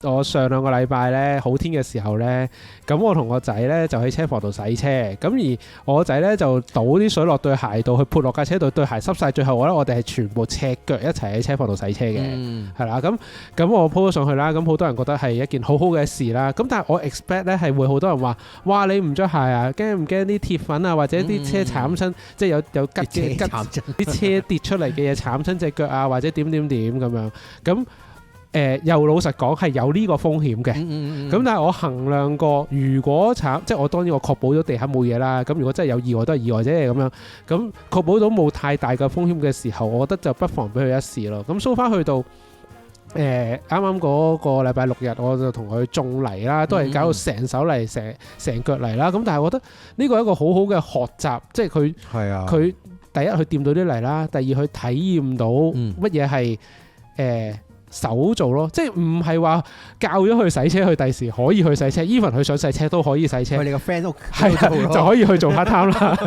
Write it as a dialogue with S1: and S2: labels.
S1: 我上兩個禮拜咧好天嘅時候咧，咁我同個仔咧就喺車房度洗車，咁而我仔咧就倒啲水落對鞋度，去潑落架車度，對鞋濕晒。最後我哋係全部赤腳一齊喺車房度洗車嘅，係啦。咁我 po 咗上去啦，咁好多人覺得係一件好好嘅事啦。咁但係我 expect 咧係會好多人話：哇，你唔着鞋啊？驚唔驚啲鐵粉啊，或者啲車慘親，即係有吉啲車跌出嚟嘅嘢慘親隻腳啊，或者點咁樣咁。又老實講係有呢個風險嘅，咁但係我衡量過，如果慘，即係我當然我確保咗地下冇嘢啦。咁如果真係有意外都係意外啫咁樣，咁確保到冇太大嘅風險嘅時候，我覺得就不妨俾佢一試咯。咁 so far 去到啱啱嗰個禮拜六日，我就同佢種泥啦，都係搞到成手泥、成腳泥啦。咁但係我覺得呢個係一個好好嘅學習，即係佢第一去掂到啲泥啦，第二去體驗到乜嘢係手做咯，即係唔係話教咗佢洗車，佢第時可以去洗車，even 佢想洗車都可以洗車。
S2: 佢哋個 friend 都
S1: 係就可以去做 part time 啦。